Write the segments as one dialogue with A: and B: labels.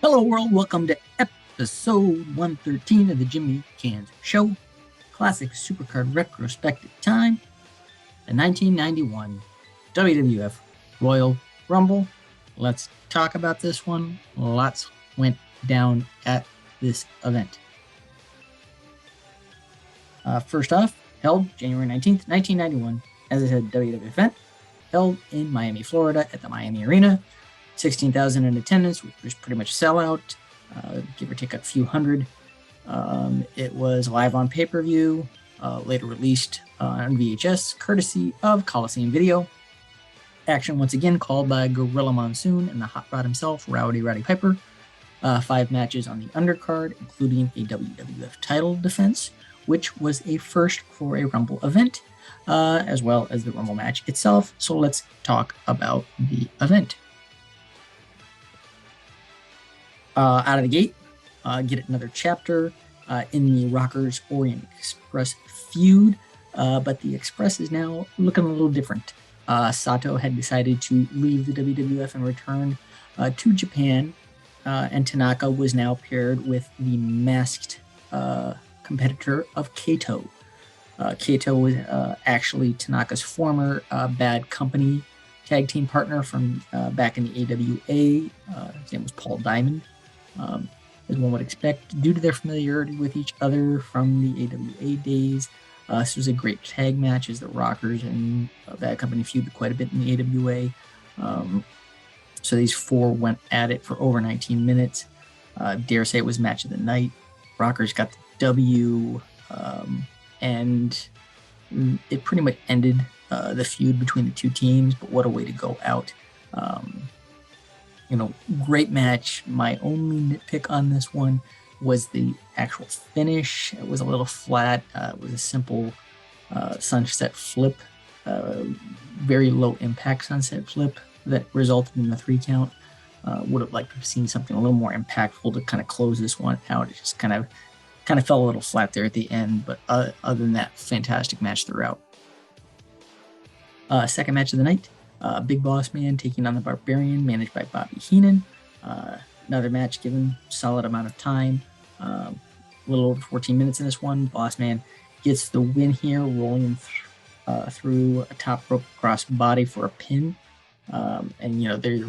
A: Hello, world. Welcome to episode 113 of the Jimmy Canz Show. Classic Supercard Retrospective time. The 1991 WWF Royal Rumble. Let's talk about this one. Lots went down at this event. First off, held January 19th, 1991, as I said, WWF event, held in Miami, Florida at the Miami Arena. 16,000 in attendance, which was pretty much sellout, give or take a few hundred. It was live on pay-per-view, later released on VHS, courtesy of Coliseum Video. Action once again called by Gorilla Monsoon and the Hot Rod himself, Rowdy Roddy Piper. 5 matches on the undercard, including a WWF title defense, which was a first for a Rumble event, as well as the Rumble match itself. So let's talk about the event. Out of the gate, get another chapter in the Rockers Orient Express feud, but the Express is now looking a little different. Sato had decided to leave the WWF and return to Japan, and Tanaka was now paired with the masked competitor of Kato. Kato was actually Tanaka's former Bad Company tag team partner from back in the AWA. His name was Paul Diamond. As one would expect, due to their familiarity with each other from the AWA days. This was a great tag match as the Rockers and Bad Company feuded quite a bit in the AWA. So these four went at it for over 19 minutes. Dare say it was match of the night. Rockers got the W, and it pretty much ended the feud between the two teams, but what a way to go out. Great match. My only nitpick on this one was the actual finish. It was a little flat. It was a simple sunset flip, very low impact sunset flip that resulted in the 3 count. Would have liked to have seen something a little more impactful to kind of close this one out. It just kind of fell a little flat there at the end, but other than that, fantastic match throughout. Second match of the night. Big Boss Man taking on the Barbarian, managed by Bobby Heenan. Another match given solid amount of time. A little over 14 minutes in this one. Boss Man gets the win here, rolling through a top rope cross body for a pin. And they're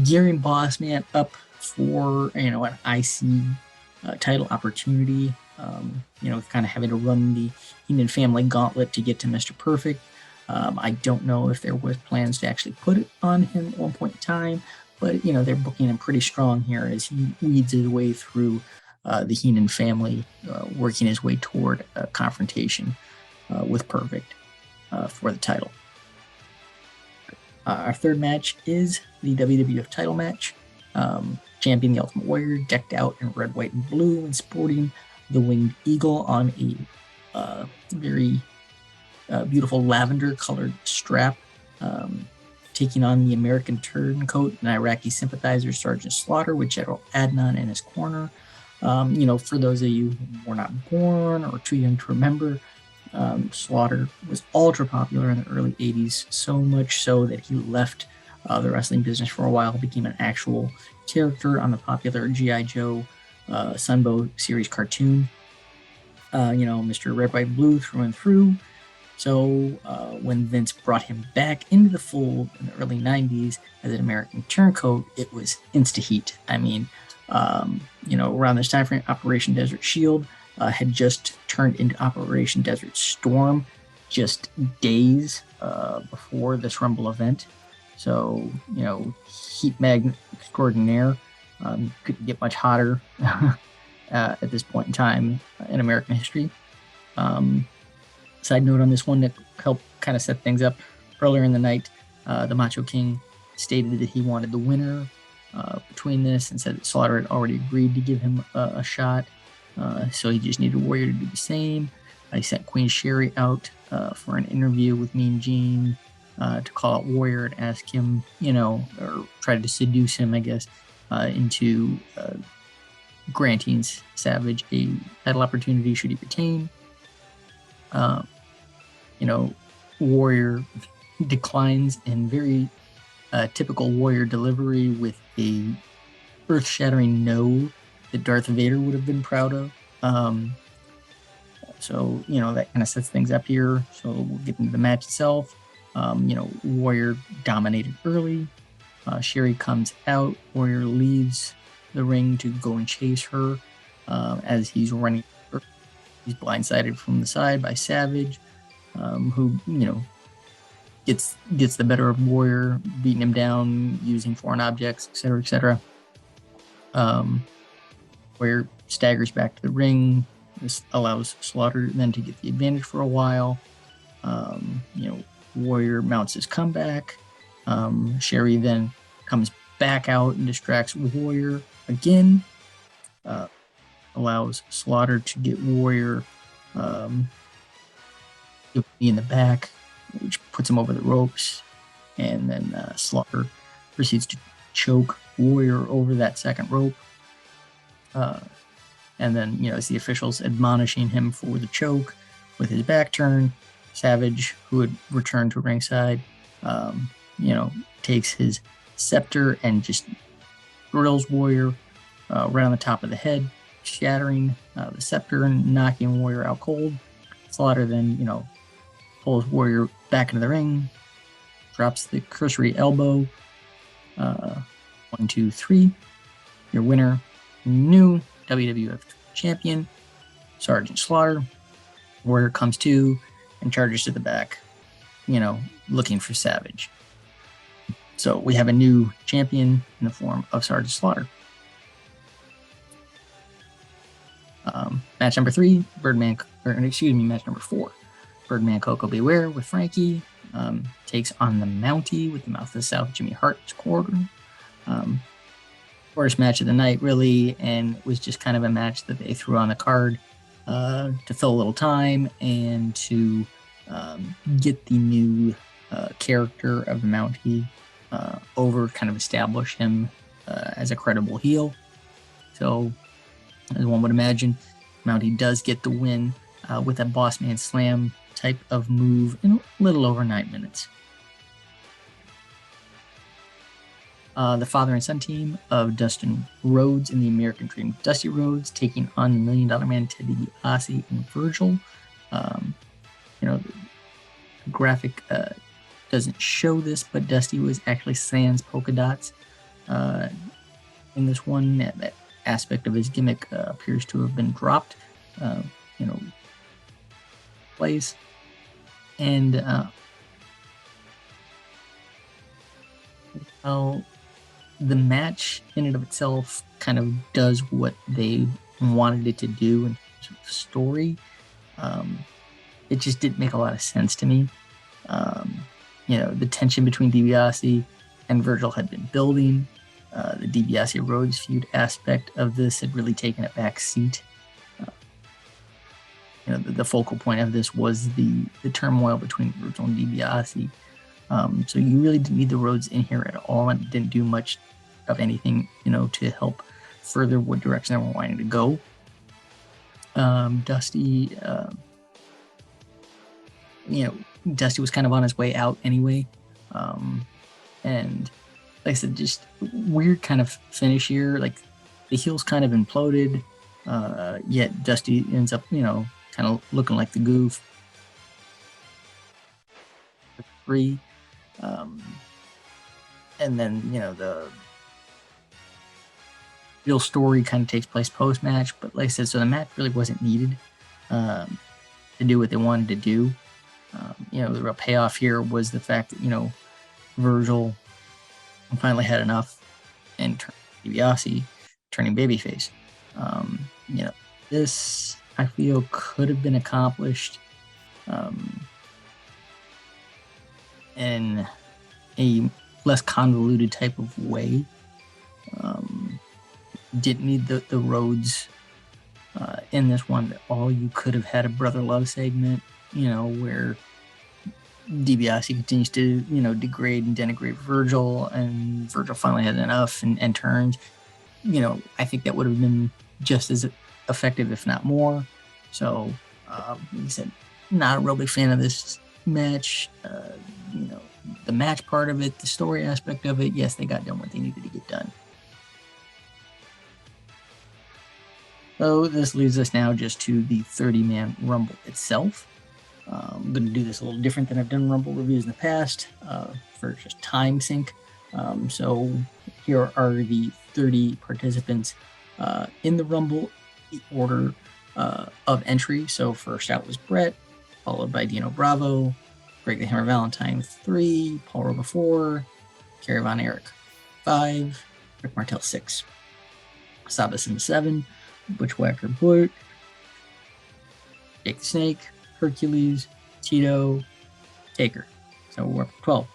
A: gearing Boss Man up for an IC title opportunity. Kind of having to run the Heenan family gauntlet to get to Mr. Perfect. I don't know if there was plans to actually put it on him at one point in time, but they're booking him pretty strong here as he weeds his way through the Heenan family, working his way toward a confrontation with Perfect for the title. Our third match is the WWF title match. Champion the Ultimate Warrior decked out in red, white, and blue and sporting the Winged Eagle on a very beautiful lavender colored strap, taking on the American turncoat and Iraqi sympathizer Sergeant Slaughter with General Adnan in his corner. For those of you who were not born or too young to remember, Slaughter was ultra popular in the early 80s, so much so that he left the wrestling business for a while, became an actual character on the popular G.I. Joe Sunbow series cartoon. Mr. Red, White, Blue through and through. So when Vince brought him back into the fold in the early 90s as an American turncoat, it was insta-heat. I mean, around this time frame, Operation Desert Shield had just turned into Operation Desert Storm just days before this Rumble event. So, heat magnet extraordinaire. Couldn't get much hotter at this point in time in American history. Side note on this one that helped kind of set things up earlier in the night, the Macho King stated that he wanted the winner between this and said that Slaughter had already agreed to give him a shot. So he just needed Warrior to do the same. He sent Queen Sherry out for an interview with Mean Gene to call out Warrior and ask him, or try to seduce him, I guess, into granting Savage a title opportunity should he retain. Warrior declines in very typical Warrior delivery with a earth-shattering no that Darth Vader would have been proud of. So, that kind of sets things up here. So we'll get into the match itself. Warrior dominated early. Sherry comes out. Warrior leaves the ring to go and chase her. As he's running, he's blindsided from the side by Savage, who, gets the better of Warrior, beating him down, using foreign objects, etc., etc. Warrior staggers back to the ring. This allows Slaughter then to get the advantage for a while. Warrior mounts his comeback. Sherry then comes back out and distracts Warrior again. Allows Slaughter to get Warrior in the back, which puts him over the ropes. And then Slaughter proceeds to choke Warrior over that second rope. And then, as the officials admonishing him for the choke with his back turn, Savage, who had returned to ringside, takes his scepter and just drills Warrior right on the top of the head, shattering the scepter and knocking Warrior out cold. Slaughter then, pulls Warrior back into the ring, drops the cursory elbow. 1, 2, 3. Your winner, new WWF champion, Sergeant Slaughter. Warrior comes to and charges to the back, looking for Savage. So we have a new champion in the form of Sergeant Slaughter. Match number 3, match number 4. Birdman Coco Beware with Frankie takes on the Mountie with the Mouth of the South, Jimmy Hart's quarter. First match of the night, really, and it was just kind of a match that they threw on the card to fill a little time and to get the new character of the Mountie over, kind of establish him as a credible heel. So, as one would imagine, Mountie does get the win with a Boss Man Slam type of move in a little over 9 minutes. The father and son team of Dustin Rhodes and the American Dream, Dusty Rhodes, taking on the $1 Million Man Ted DiBiase and Virgil. The graphic doesn't show this, but Dusty was actually sans polka dots in this one. That aspect of his gimmick appears to have been dropped. Place and the match in and of itself kind of does what they wanted it to do in terms of story. It just didn't make a lot of sense to me. The tension between DiBiase and Virgil had been building. The DiBiase Rhodes feud aspect of this had really taken a back seat. The focal point of this was the turmoil between Virgil and DiBiase. So you really didn't need the Rhodes in here at all, and didn't do much of anything, to help further what direction they were wanting to go. Dusty, Dusty was kind of on his way out anyway. And like I said, just weird kind of finish here. Like the heels kind of imploded, yet Dusty ends up, kind of looking like the goof. 3. And then, the real story kind of takes place post-match. But like I said, so the match really wasn't needed to do what they wanted to do. The real payoff here was the fact that, Virgil finally had enough and turned DiBiase, turning babyface. This, I feel, could have been accomplished in a less convoluted type of way. Didn't need the Rhodes in this one. All you could have had a brother love segment, where DiBiase continues to, degrade and denigrate Virgil, and Virgil finally had enough and turns. I think that would have been just as effective, if not more. So, like I said, not a real big fan of this match. The match part of it, the story aspect of it, yes, they got done what they needed to get done. So this leads us now just to the 30-man Rumble itself. I'm going to do this a little different than I've done Rumble reviews in the past for just time sync. So here are the 30 participants in the Rumble order of entry. So first out was Brett, followed by Dino Bravo, Greg the Hammer Valentine 3, Paul Roba 4, Kerry Von Erich 5, Rick Martel 6, Sabas 7, Bushwhacker Bush, Jake the Snake, Hercules, Tito, Taker. So we're up to 12.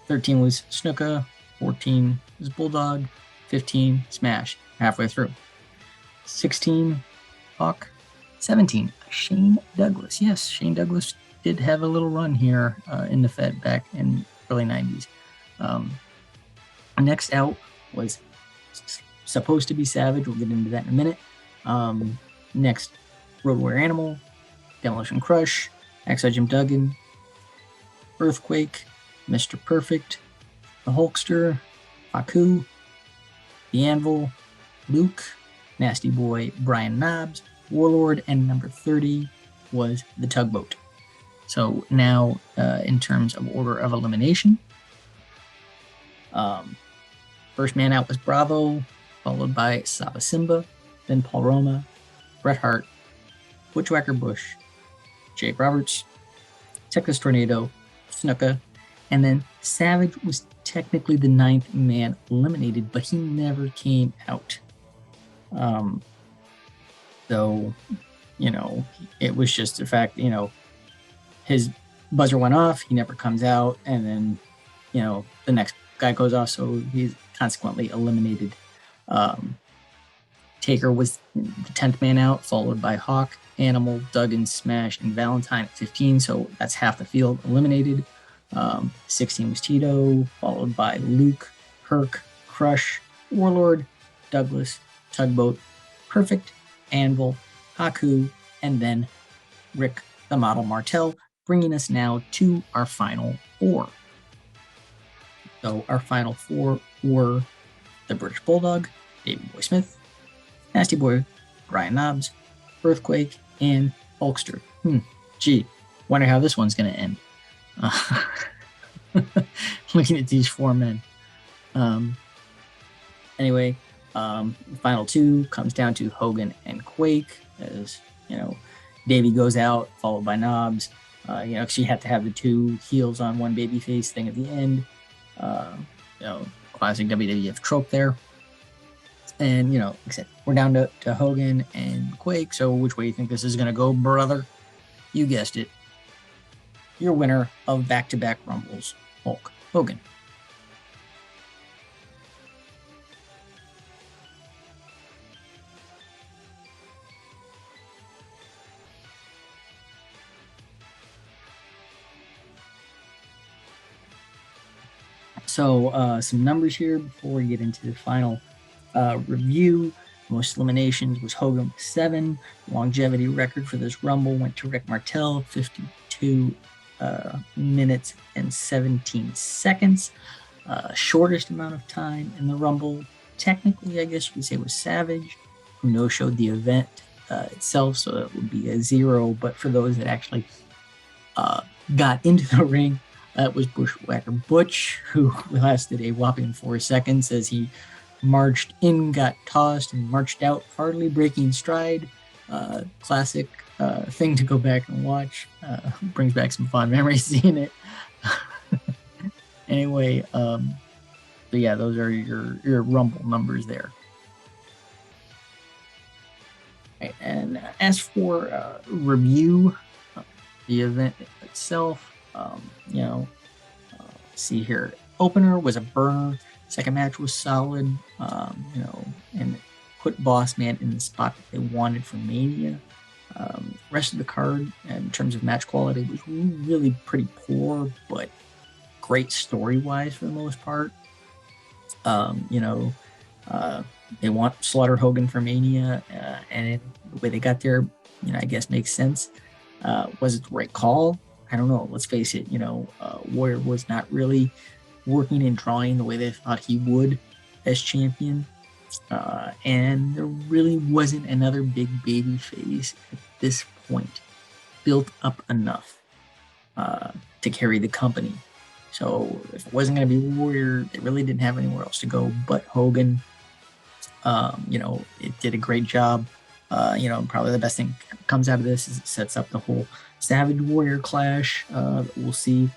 A: 13 was Snuka, 14 was Bulldog, 15 Smash, halfway through. 16, Hawk, 17, Shane Douglas. Yes, Shane Douglas did have a little run here in the Fed back in early 90s. Next out was supposed to be Savage. We'll get into that in a minute. Next, Road Warrior Animal, Demolition Crush, Exo Jim Duggan, Earthquake, Mr. Perfect, The Hulkster, Haku, The Anvil, Luke, Nasty Boy, Brian Knobs, Warlord, and number 30 was the Tugboat. So now, in terms of order of elimination, first man out was Bravo, followed by Saba Simba, then Paul Roma, Bret Hart, Bushwhacker Bush, Jake Roberts, Texas Tornado, Snuka, and then Savage was technically the 9th man eliminated, but he never came out. So, it was just the fact, his buzzer went off, he never comes out, and then, the next guy goes off, so he's consequently eliminated. Taker was the 10th man out, followed by Hawk, Animal, Duggan, Smash, and Valentine at 15, so that's half the field eliminated. 16 was Tito, followed by Luke, Herc, Crush, Warlord, Douglas, Tugboat, Perfect, Anvil, Haku, and then Rick the Model Martel, bringing us now to our final 4. So our final 4 were the British Bulldog, Davey Boy Smith, Nasty Boy, Brian Knobs, Earthquake, and Hulkster. Gee, wonder how this one's going to end. Looking at these 4 men. Anyway, the final 2 comes down to Hogan and Quake, as Davey goes out, followed by Knobs. Because you have to have the 2 heels on one babyface thing at the end. Classic WWF trope there. And like I said, we're down to Hogan and Quake. So which way do you think this is going to go, brother? You guessed it. Your winner of back-to-back Rumbles, Hulk Hogan. So some numbers here before we get into the final review. Most eliminations was Hogan with 7. Longevity record for this Rumble went to Rick Martel, 52 minutes and 17 seconds. Shortest amount of time in the Rumble, technically, I guess you could say, was Savage, who no-showed the event itself, so it would be a 0. But for those that actually got into the ring, that was Bushwhacker Butch, who lasted a whopping 4 seconds as he marched in, got tossed, and marched out, hardly breaking stride. Classic thing to go back and watch. Brings back some fond memories seeing it. Anyway, so yeah, those are your Rumble numbers there. Right, and as for review, the event itself, see here. Opener was a burner. Second match was solid, and put Boss Man in the spot that they wanted for Mania. Rest of the card, in terms of match quality, was really pretty poor, but great story-wise for the most part. They want Slaughter Hogan for Mania, and the way they got there, I guess makes sense. Was it the right call? I don't know. Let's face it, Warrior was not really working and drawing the way they thought he would as champion. And there really wasn't another big baby face at this point built up enough to carry the company. So if it wasn't going to be Warrior, they really didn't have anywhere else to go but Hogan. It did a great job. Probably the best thing comes out of this is it sets up the whole Savage Warrior clash that we'll see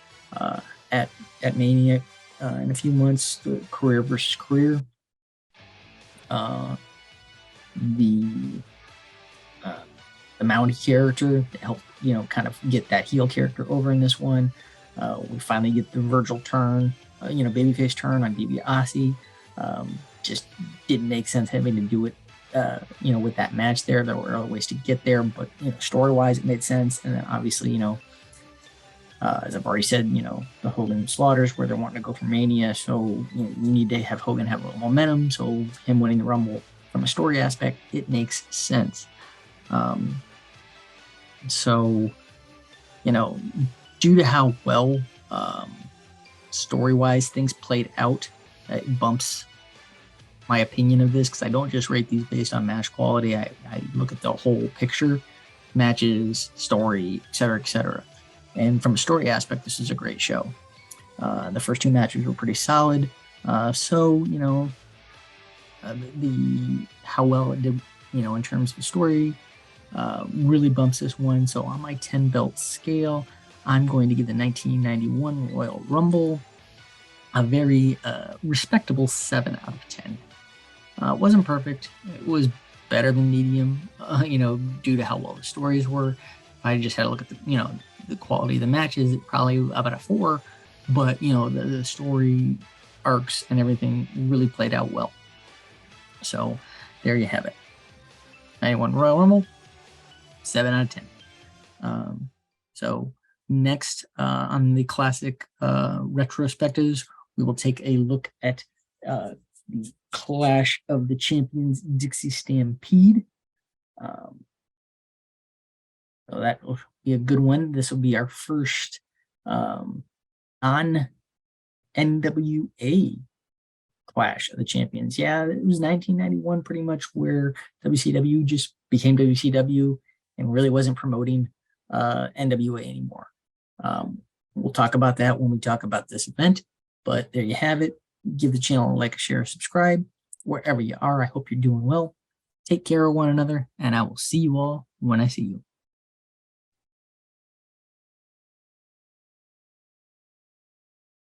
A: at Mania in a few months. The career versus career. The uh, the Mountie character to help kind of get that heel character over in this one. We finally get the Virgil turn, babyface turn on DiBiase. Just didn't make sense having to do it, with that match there. There were other ways to get there, but story wise, it made sense. And then obviously, as I've already said, the Hogan Slaughters where they're wanting to go for Mania, so you need to have Hogan have a little momentum. So him winning the Rumble from a story aspect, it makes sense. So, due to how well story-wise things played out, it bumps my opinion of this because I don't just rate these based on match quality. I look at the whole picture, matches, story, etc., etc. And from a story aspect, this is a great show. The first two matches were pretty solid. The how well it did, in terms of story, really bumps this one. So on my 10 belt scale, I'm going to give the 1991 Royal Rumble a very respectable 7 out of 10. It wasn't perfect. It was better than medium, due to how well the stories were. If I just had to look at the quality of the matches, it probably about a 4. But the story arcs and everything really played out well. So there you have it. 91 Royal Rumble, 7 out of 10. So next on the classic retrospectives, we will take a look at the Clash of the Champions Dixie Stampede. So that will be a good one. This will be our first on NWA Clash of the Champions. Yeah, it was 1991 pretty much where WCW just became WCW and really wasn't promoting NWA anymore. We'll talk about that when we talk about this event, but there you have it. Give the channel a like, share, subscribe wherever you are. I hope you're doing well. Take care of one another, and I will see you all when I see you.